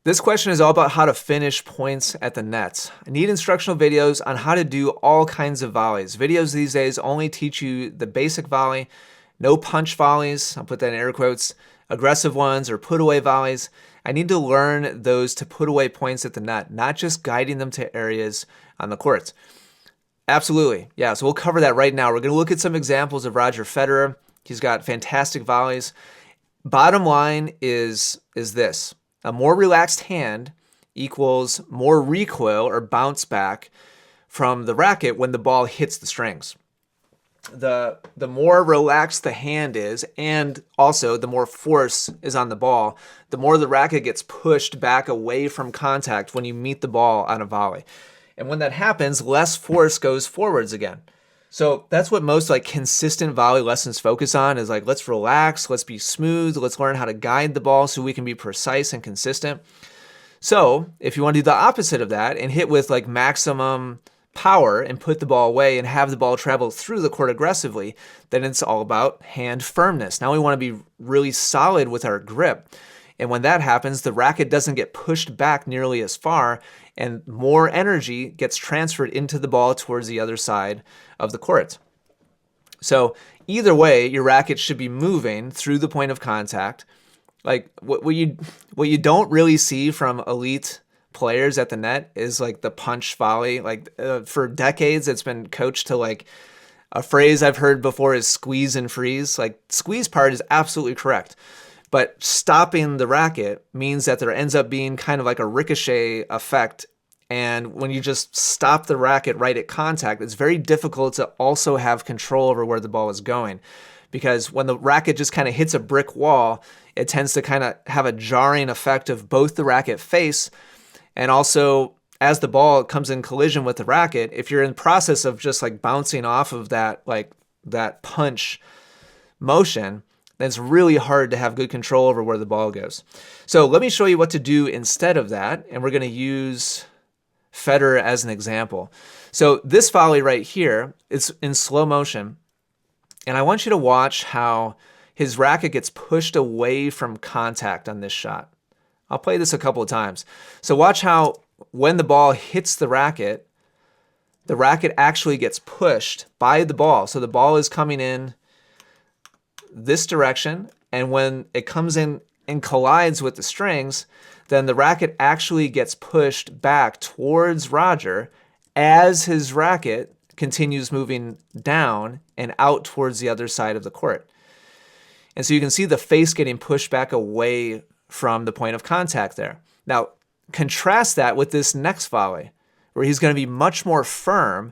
This question is all about how to finish points at the net. I need instructional videos on how to do all kinds of volleys. Videos these days only teach you the basic volley, no punch volleys, I'll put that in air quotes, aggressive ones or put away volleys. I need to learn those to put away points at the net, not just guiding them to areas on the court. Absolutely, yeah, so we'll cover that right now. We're gonna look at some examples of Roger Federer. He's got fantastic volleys. Bottom line is this. A more relaxed hand equals more recoil or bounce back from the racket when the ball hits the strings. The more relaxed the hand is, and also the more force is on the ball, the more the racket gets pushed back away from contact when you meet the ball on a volley. And when that happens, less force goes forwards again. So that's what most consistent volley lessons focus on is let's relax, let's be smooth, let's learn how to guide the ball so we can be precise and consistent. So if you want to do the opposite of that and hit with maximum power and put the ball away and have the ball travel through the court aggressively, then it's all about hand firmness. Now we want to be really solid with our grip. And when that happens, the racket doesn't get pushed back nearly as far and more energy gets transferred into the ball towards the other side of the court. So either way, your racket should be moving through the point of contact. What you don't really see from elite players at the net is the punch volley. For decades, it's been coached to a phrase I've heard before is squeeze and freeze. Squeeze part is absolutely correct. But stopping the racket means that there ends up being kind of a ricochet effect. And when you just stop the racket right at contact, it's very difficult to also have control over where the ball is going. Because when the racket just kind of hits a brick wall, it tends to kind of have a jarring effect of both the racket face and also as the ball comes in collision with the racket, if you're in the process of just bouncing off of that punch motion, then it's really hard to have good control over where the ball goes. So let me show you what to do instead of that, and we're going to use Federer as an example. So this volley right here, it's in slow motion, and I want you to watch how his racket gets pushed away from contact on this shot. I'll play this a couple of times. So watch how when the ball hits the racket actually gets pushed by the ball. So the ball is coming in this direction, and when it comes in and collides with the strings, then the racket actually gets pushed back towards Roger as his racket continues moving down and out towards the other side of the court. And so you can see the face getting pushed back away from the point of contact there. Now, contrast that with this next volley, where he's going to be much more firm.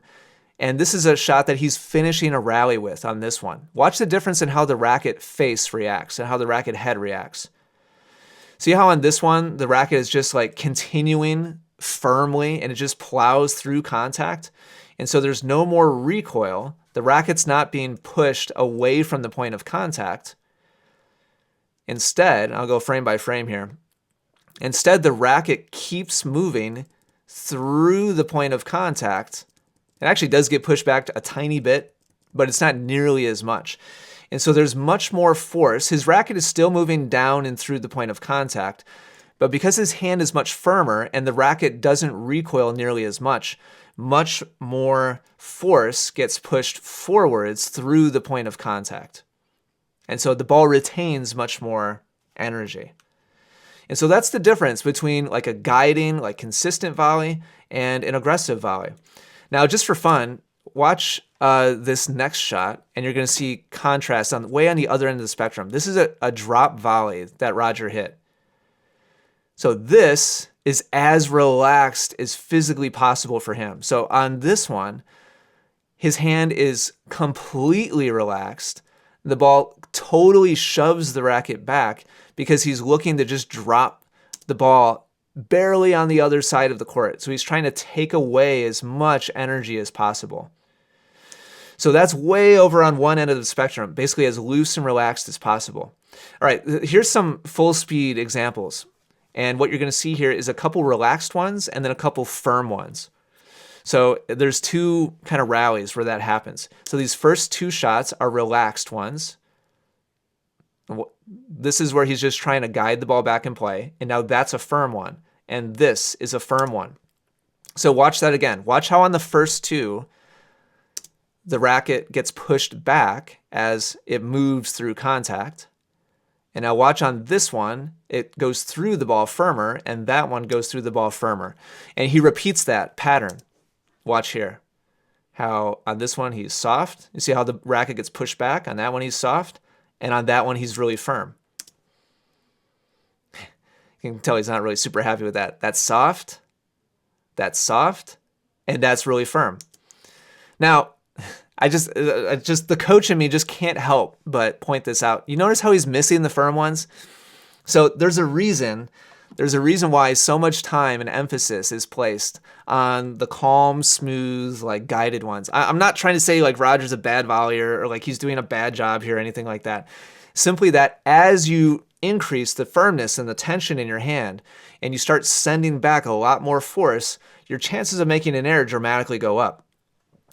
And this is a shot that he's finishing a rally with on this one. Watch the difference in how the racket face reacts and how the racket head reacts. See how on this one, the racket is just continuing firmly and it just plows through contact. And so there's no more recoil. The racket's not being pushed away from the point of contact. Instead, I'll go frame by frame here. Instead, the racket keeps moving through the point of contact. It actually does get pushed back a tiny bit, but it's not nearly as much. And so there's much more force. His racket is still moving down and through the point of contact, but because his hand is much firmer and the racket doesn't recoil nearly as much more force gets pushed forwards through the point of contact. And so the ball retains much more energy. And so that's the difference between a guiding, consistent volley and an aggressive volley. Now, just for fun, watch this next shot, and you're going to see contrast way on the other end of the spectrum. This is a drop volley that Roger hit. So this is as relaxed as physically possible for him. So on this one, his hand is completely relaxed. The ball totally shoves the racket back because he's looking to just drop the ball barely on the other side of the court. So he's trying to take away as much energy as possible. So that's way over on one end of the spectrum, basically as loose and relaxed as possible. All right, here's some full speed examples. And what you're going to see here is a couple relaxed ones and then a couple firm ones. So there's two kind of rallies where that happens. So these first two shots are relaxed ones. This is where he's just trying to guide the ball back in play. And now that's a firm one. And this is a firm one. So watch that again. Watch how on the first two, the racket gets pushed back as it moves through contact. And now watch on this one, it goes through the ball firmer, and that one goes through the ball firmer. And he repeats that pattern. Watch here. How on this one he's soft. You see how the racket gets pushed back? On that one he's soft, and on that one he's really firm. You can tell he's not really super happy with that. That's soft, and that's really firm. Now, I just the coach in me just can't help but point this out. You notice how he's missing the firm ones? So there's a reason why so much time and emphasis is placed on the calm, smooth, like guided ones. I'm not trying to say like Roger's a bad volleyer or like he's doing a bad job here or anything like that. Simply that as you increase the firmness and the tension in your hand and you start sending back a lot more force, your chances of making an error dramatically go up.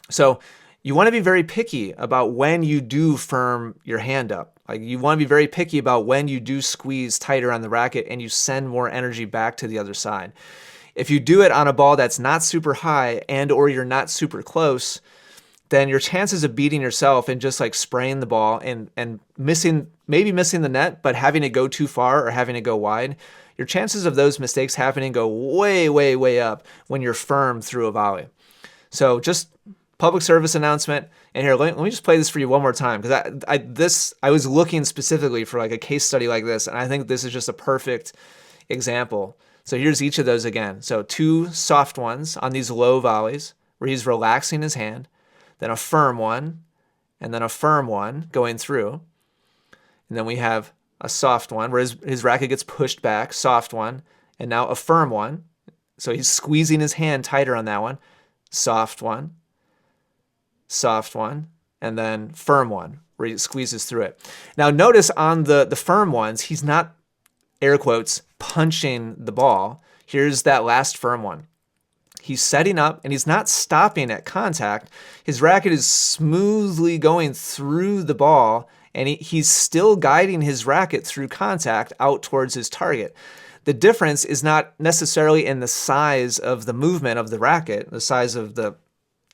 So you want to be very picky about when you do firm your hand up. Like you want to be very picky about when you do squeeze tighter on the racket and you send more energy back to the other side. If you do it on a ball that's not super high and or you're not super close, then your chances of beating yourself and just like spraying the ball and maybe missing the net, but having it go too far or having it go wide, your chances of those mistakes happening go way, way, way up when you're firm through a volley. So just public service announcement. And here, let me just play this for you one more time, because I was looking specifically for like a case study like this, and I think this is just a perfect example. So here's each of those again. So two soft ones on these low volleys where he's relaxing his hand, then a firm one, and then a firm one going through. And then we have a soft one where his racket gets pushed back, soft one, and now a firm one. So he's squeezing his hand tighter on that one, soft one, and then firm one where he squeezes through it. Now notice on the firm ones, he's not, air quotes, punching the ball. Here's that last firm one. He's setting up and he's not stopping at contact. His racket is smoothly going through the ball and he's still guiding his racket through contact out towards his target. The difference is not necessarily in the size of the movement of the racket, the size of the,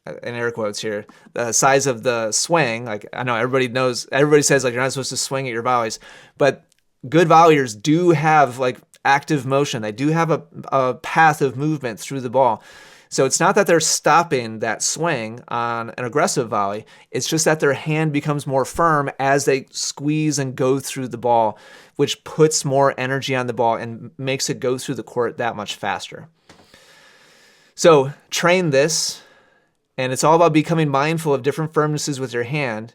in air quotes here, the size of the swing. Like I know everybody says like you're not supposed to swing at your volleys, but good volleyers do have like active motion. They do have a path of movement through the ball. So it's not that they're stopping that swing on an aggressive volley. It's just that their hand becomes more firm as they squeeze and go through the ball, which puts more energy on the ball and makes it go through the court that much faster. So train this, and it's all about becoming mindful of different firmnesses with your hand.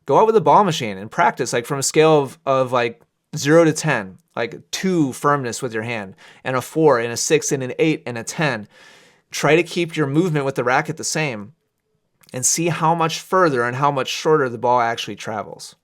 Go out with a ball machine and practice like from a scale of like 0 to 10, like 2 firmness with your hand, and a 4, and a 6, and an 8, and a 10. Try to keep your movement with the racket the same and see how much further and how much shorter the ball actually travels.